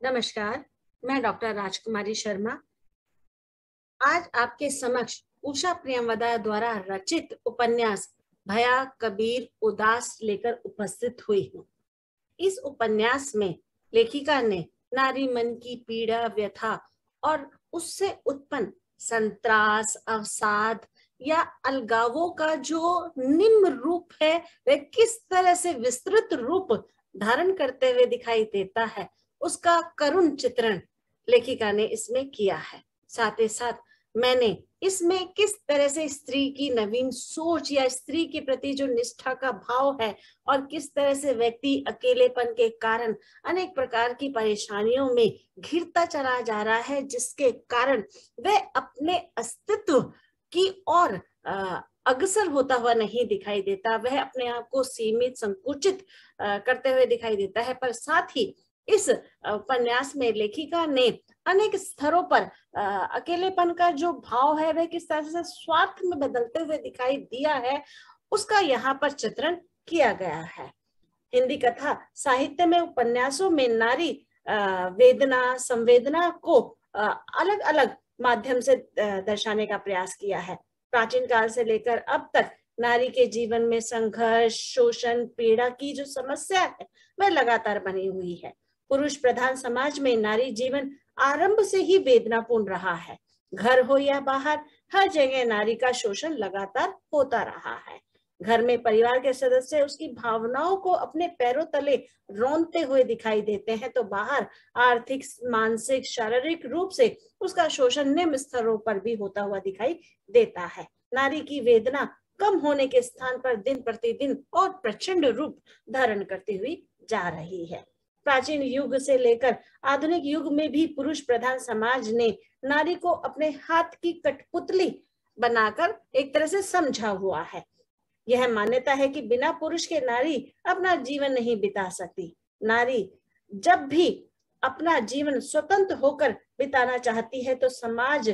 नमस्कार, मैं डॉक्टर राजकुमारी शर्मा आज आपके समक्ष उषा प्रियंवदा द्वारा रचित उपन्यास भया कबीर उदास लेकर उपस्थित हुई हूँ। इस उपन्यास में लेखिका ने नारी मन की पीड़ा, व्यथा और उससे उत्पन्न संत्रास, अवसाद या अलगावों का जो निम्न रूप है, वह किस तरह से विस्तृत रूप धारण करते हुए दिखाई देता है, उसका करुण चित्रण लेखिका ने इसमें किया है। साथ ही साथ मैंने इसमें किस तरह से स्त्री की नवीन सोच या स्त्री के प्रति जो निष्ठा का भाव है और किस तरह से व्यक्ति अकेलेपन के कारण अनेक प्रकार की परेशानियों में घिरता चला जा रहा है, जिसके कारण वह अपने अस्तित्व की ओर अग्रसर होता हुआ नहीं दिखाई देता। वह अपने आप को सीमित, संकुचित करते हुए दिखाई देता है। पर साथ ही इस उपन्यास में लेखिका ने अनेक स्तरों पर अकेलेपन का जो भाव है वह किस तरह से स्वार्थ में बदलते हुए दिखाई दिया है, उसका यहाँ पर चित्रण किया गया है। हिंदी कथा साहित्य में उपन्यासों में नारी वेदना, संवेदना को अलग अलग माध्यम से दर्शाने का प्रयास किया है। प्राचीन काल से लेकर अब तक नारी के जीवन में संघर्ष, शोषण, पीड़ा की जो समस्या है वह लगातार बनी हुई है। पुरुष प्रधान समाज में नारी जीवन आरंभ से ही वेदनापूर्ण रहा है। घर हो या बाहर, हर जगह नारी का शोषण लगातार होता रहा है। घर में परिवार के सदस्य उसकी भावनाओं को अपने पैरों तले रौंदते हुए दिखाई देते हैं, तो बाहर आर्थिक, मानसिक, शारीरिक रूप से उसका शोषण निम्न स्तरों पर भी होता हुआ दिखाई देता है। नारी की वेदना कम होने के स्थान पर दिन प्रतिदिन और प्रचंड रूप धारण करती हुई जा रही है। प्राचीन युग से लेकर आधुनिक युग में भी पुरुष प्रधान समाज ने नारी को अपने हाथ की कठपुतली बनाकर एक तरह से समझा हुआ है। यह मान्यता है कि बिना पुरुष के नारी अपना जीवन नहीं बिता सकती। नारी जब भी अपना जीवन स्वतंत्र होकर बिताना चाहती है तो समाज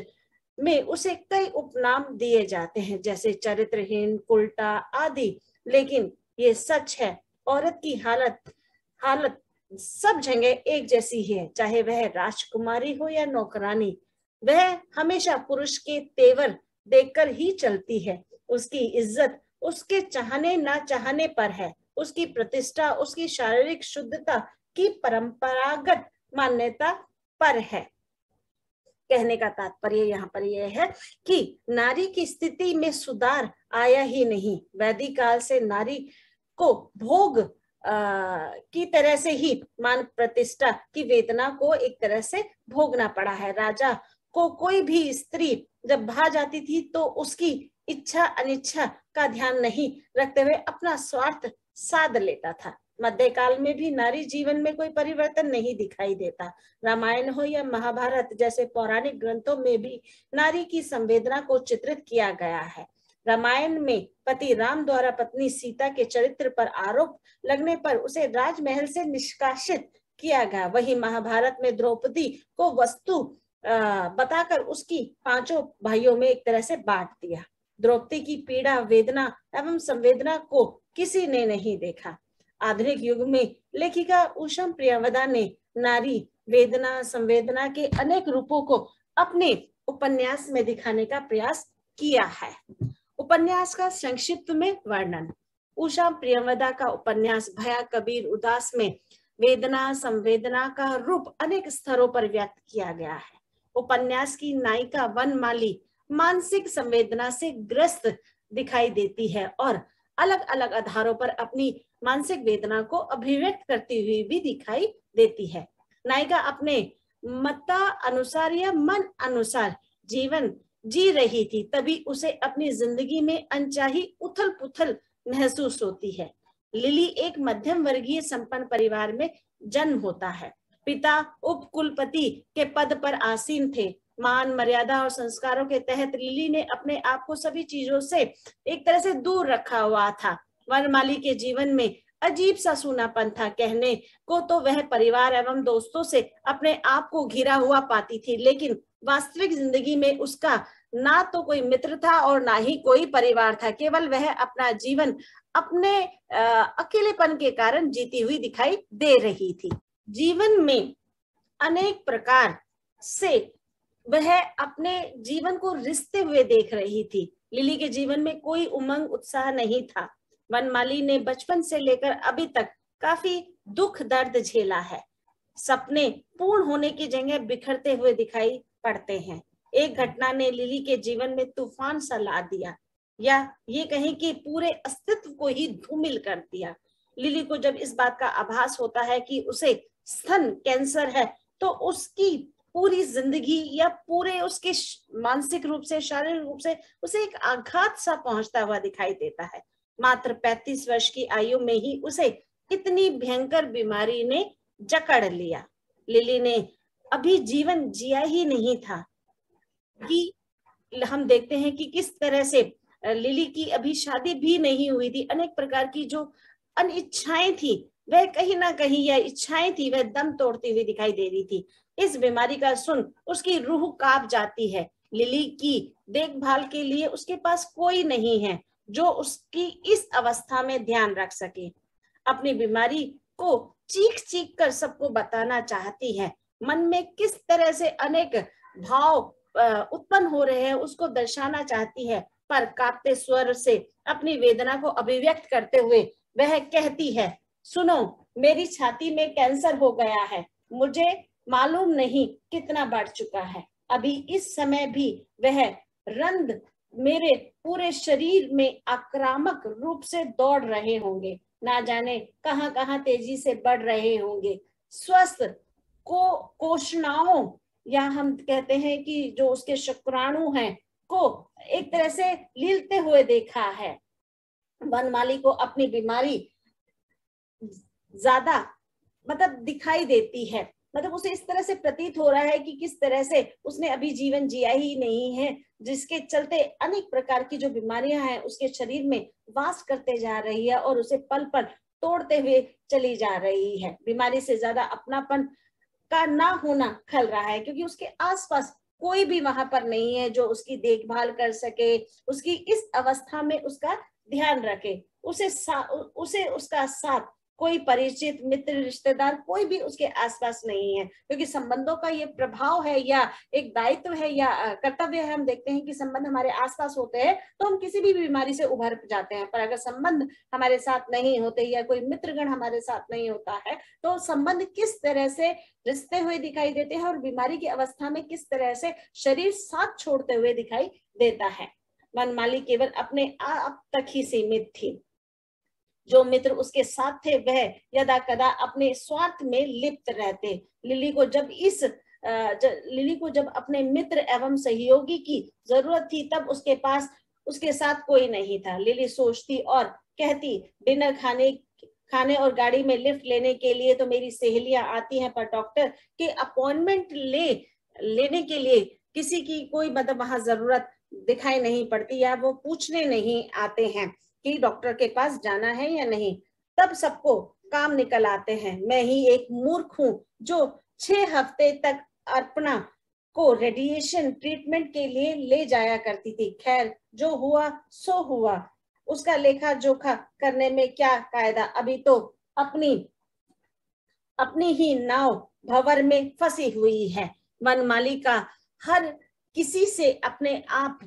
में उसे कई उपनाम दिए जाते हैं, जैसे चरित्रहीन, उल्टा आदि। लेकिन ये सच है, औरत की हालत सब जगह एक जैसी ही है, चाहे वह राजकुमारी हो या नौकरानी। वह हमेशा पुरुष के तेवर देखकर ही चलती है। उसकी इज्जत उसके चाहने ना चाहने पर है। उसकी प्रतिष्ठा उसकी शारीरिक शुद्धता की परंपरागत मान्यता पर है। कहने का तात्पर्य यहाँ पर यह है कि नारी की स्थिति में सुधार आया ही नहीं। वैदिक काल से नारी को भोग की तरह से ही मान प्रतिष्ठा की वेदना को एक तरह से भोगना पड़ा है। राजा को कोई भी स्त्री जब भा जाती थी तो उसकी इच्छा अनिच्छा का ध्यान नहीं रखते हुए अपना स्वार्थ साध लेता था। मध्यकाल में भी नारी जीवन में कोई परिवर्तन नहीं दिखाई देता। रामायण हो या महाभारत जैसे पौराणिक ग्रंथों में भी नारी की संवेदना को चित्रित किया गया है। रामायण में पति राम द्वारा पत्नी सीता के चरित्र पर आरोप लगने पर उसे राजमहल से निष्कासित किया गया। वहीं महाभारत में द्रौपदी को वस्तु बताकर उसकी 5 भाइयों में एक तरह से बांट दिया। द्रौपदी की पीड़ा, वेदना एवं संवेदना को किसी ने नहीं देखा। आधुनिक युग में लेखिका उषा प्रियंवदा ने नारी वेदना, संवेदना के अनेक रूपों को अपने उपन्यास में दिखाने का प्रयास किया है। उपन्यास का संक्षिप्त में वर्णन। उषा प्रियंवदा का उपन्यास भया कबीर उदास में वेदना, संवेदना का रूप अनेक स्तरों पर व्यक्त किया गया है। उपन्यास की नायिका वनमाली मानसिक संवेदना से ग्रस्त दिखाई देती है और अलग अलग आधारों पर अपनी मानसिक वेदना को अभिव्यक्त करती हुई भी दिखाई देती है। नायिका अपने मता अनुसार या मन अनुसार जीवन जी रही थी, तभी उसे अपनी जिंदगी में अनचाही उथल पुथल महसूस होती है। लिली एक मध्यम वर्गीय संपन्न परिवार में जन्म होता है। पिता उपकुलपति के पद पर आसीन थे। मान, मर्यादा और संस्कारों के तहत लिली ने अपने आप को सभी चीजों से एक तरह से दूर रखा हुआ था। वनमाली के जीवन में अजीब सा सूनापन था। कहने को तो वह परिवार एवं दोस्तों से अपने आप को घिरा हुआ पाती थी, लेकिन वास्तविक जिंदगी में उसका ना तो कोई मित्र था और ना ही कोई परिवार था। केवल वह अपना जीवन अपने अकेलेपन के कारण जीती हुई दिखाई दे रही थी। जीवन में अनेक प्रकार से वह अपने जीवन को रिश्ते हुए देख रही थी। लिली के जीवन में कोई उमंग उत्साह नहीं था। वनमाली ने बचपन से लेकर अभी तक काफी दुख दर्द झेला है। सपने पूर्ण होने की जगह बिखरते हुए दिखाई पड़ते हैं। एक घटना ने लिली के जीवन में तूफान सा ला दिया, या ये कहें कि पूरे अस्तित्व को ही धूमिल कर दिया। लिली को जब इस बात का आभास होता है कि उसे स्तन कैंसर है, तो उसकी पूरी जिंदगी या पूरे उसके मानसिक रूप से, शारीरिक रूप से उसे एक आघात सा पहुंचता हुआ दिखाई देता है। मात्र 35 वर्ष की आयु में ही उसे इतनी भयंकर बीमारी ने जकड़ लिया। लिली ने अभी जीवन जिया ही नहीं था कि हम देखते हैं कि किस तरह से लिली की अभी शादी भी नहीं हुई थी। अनेक प्रकार की जो अनिच्छाएं थी, वह कहीं ना कहीं, या इच्छाएं थी, वह दम तोड़ती हुई दिखाई दे रही थी। इस बीमारी का सुन उसकी रूह कांप जाती है। लिली की देखभाल के लिए उसके पास कोई नहीं है जो उसकी इस अवस्था में ध्यान रख सके। अपनी बीमारी को चीख चीख कर सबको बताना चाहती है। मन में किस तरह से अनेक भाव उत्पन्न हो रहे हैं उसको दर्शाना चाहती है, पर कांपते स्वर से अपनी वेदना को अभिव्यक्त करते हुए वह कहती है, सुनो, मेरी छाती में कैंसर हो गया है। मुझे मालूम नहीं कितना बढ़ चुका है। अभी इस समय भी वह रंध मेरे पूरे शरीर में आक्रामक रूप से दौड़ रहे होंगे, ना जाने कहां कहां तेजी से बढ़ रहे होंगे। स्वस्थ कोशिकाओं, या हम कहते हैं कि जो उसके शुक्राणु हैं, को एक तरह से लीलते हुए देखा है। वनमाली को अपनी बीमारी ज्यादा दिखाई देती है। उसे इस तरह से प्रतीत हो रहा है कि किस तरह से उसने अभी जीवन जिया ही नहीं है, जिसके चलते अनेक प्रकार की जो बीमारियां हैं उसके शरीर में वास करते जा रही है और उसे पल पल तोड़ते हुए चली जा रही है। बीमारी से ज्यादा अपनापन का ना होना खल रहा है, क्योंकि उसके आसपास कोई भी वहां पर नहीं है जो उसकी देखभाल कर सके, उसकी इस अवस्था में उसका ध्यान रखे। उसे उसका साथ कोई परिचित, मित्र, रिश्तेदार कोई भी उसके आसपास नहीं है, क्योंकि संबंधों का ये प्रभाव है या एक दायित्व है या कर्तव्य है। हम देखते हैं कि संबंध हमारे आसपास होते हैं तो हम किसी भी बीमारी से उभर जाते हैं, पर अगर संबंध हमारे साथ नहीं होते या कोई मित्रगण हमारे साथ नहीं होता है तो संबंध किस तरह से रिश्ते हुए दिखाई देते हैं और बीमारी की अवस्था में किस तरह से शरीर साथ छोड़ते हुए दिखाई देता है। वनमाली केवल अपने आप तक ही सीमित थी। जो मित्र उसके साथ थे वह यदा कदा अपने स्वार्थ में लिप्त रहते। लिली को जब अपने मित्र एवं सहयोगी की जरूरत थी तब उसके पास उसके साथ कोई नहीं था। लिली सोचती और कहती, डिनर खाने और गाड़ी में लिफ्ट लेने के लिए तो मेरी सहेलियां आती हैं, पर डॉक्टर के अपॉइंटमेंट लेने के लिए किसी की कोई वहां जरूरत दिखाई नहीं पड़ती, या वो पूछने नहीं आते हैं कि डॉक्टर के पास जाना है या नहीं। तब सबको काम निकल आते हैं। मैं ही एक मूर्ख हूं जो 6 हफ्ते तक अर्पणा को रेडिएशन ट्रीटमेंट के लिए ले जाया करती थी। खैर, जो हुआ सो हुआ, उसका लेखा जोखा करने में क्या कायदा। अभी तो अपनी ही नाव भंवर में फंसी हुई है। वनमाली का हर किसी से अपने आप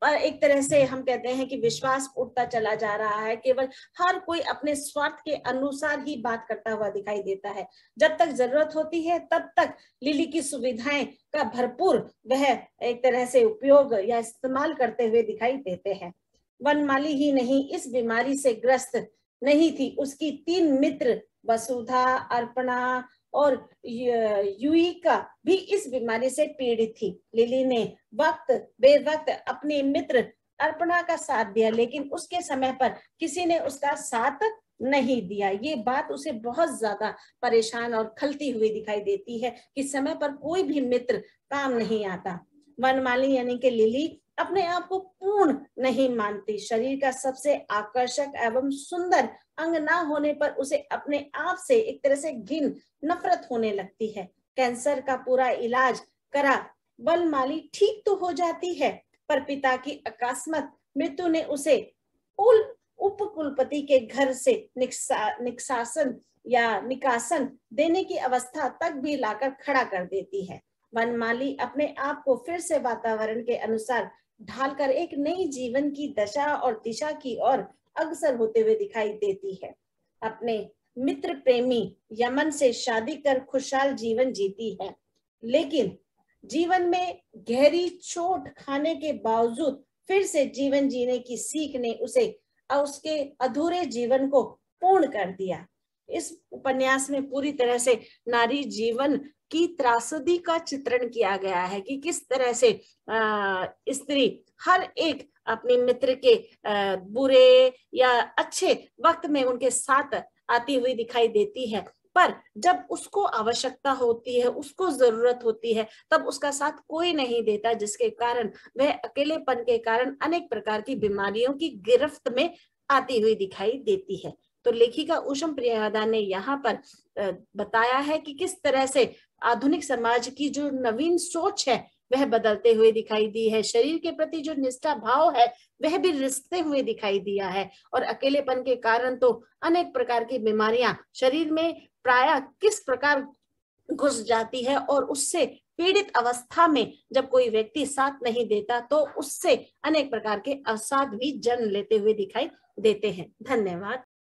पर एक तरह से हम कहते हैं कि विश्वास उठता चला जा रहा है। केवल हर कोई अपने स्वार्थ के अनुसार ही बात करता हुआ दिखाई देता है। जब तक जरूरत होती है तब तक लिली की सुविधाएं का भरपूर वह एक तरह से उपयोग या इस्तेमाल करते हुए दिखाई देते हैं। वनमाली ही नहीं इस बीमारी से ग्रस्त नहीं थी, उसकी 3 मित्र वसुधा, अर्पणा और युइका भी इस बीमारी से पीड़ित थी। लिली ने वक्त बेवक्त अपने मित्र अर्पणा का साथ दिया, लेकिन उसके समय पर किसी ने उसका साथ नहीं दिया। ये बात उसे बहुत ज्यादा परेशान और खलती हुई दिखाई देती है कि समय पर कोई भी मित्र काम नहीं आता। वनमाली यानी कि लिली अपने आप को पूर्ण नहीं मानती। शरीर का सबसे आकर्षक एवं सुंदर अंग ना होने पर उसे अपने आप से एक तरह से घिन, नफरत होने लगती है। कैंसर का पूरा इलाज करा वनमाली ठीक तो हो जाती है, पर पिता की अकस्मात मृत्यु ने उसे उपकुलपति के घर से निष्कासन या निकासन देने की अवस्था तक भी लाकर खड़ा कर देती है। वनमाली अपने आप को फिर से वातावरण के अनुसार ढालकर एक नई जीवन की दशा और दिशा की ओर अग्रसर होते हुए दिखाई देती है। अपने मित्र प्रेमी यमन से शादी कर खुशहाल जीवन जीती है, लेकिन जीवन में गहरी चोट खाने के बावजूद फिर से जीवन जीने की सीख ने उसे उसके अधूरे जीवन को पूर्ण कर दिया। इस उपन्यास में पूरी तरह से नारी जीवन की त्रासदी का चित्रण किया गया है कि किस तरह से स्त्री हर एक अपने मित्र के बुरे या अच्छे वक्त में उनके साथ आती हुई दिखाई देती है, पर जब उसको आवश्यकता होती है, उसको जरूरत होती है, तब उसका साथ कोई नहीं देता, जिसके कारण वह अकेलेपन के कारण अनेक प्रकार की बीमारियों की गिरफ्त में आती हुई दिखाई देती है। तो लेखिका ऊषम प्रियवदा ने यहाँ पर बताया है कि किस तरह से आधुनिक समाज की जो नवीन सोच है वह बदलते हुए दिखाई दी है। शरीर के प्रति जो निष्ठा भाव है वह भी रिश्ते हुए दिखाई दिया है, और अकेलेपन के कारण तो अनेक प्रकार की बीमारियां शरीर में प्रायः किस प्रकार घुस जाती है, और उससे पीड़ित अवस्था में जब कोई व्यक्ति साथ नहीं देता तो उससे अनेक प्रकार के अवसाद भी जन्म लेते हुए दिखाई देते हैं। धन्यवाद।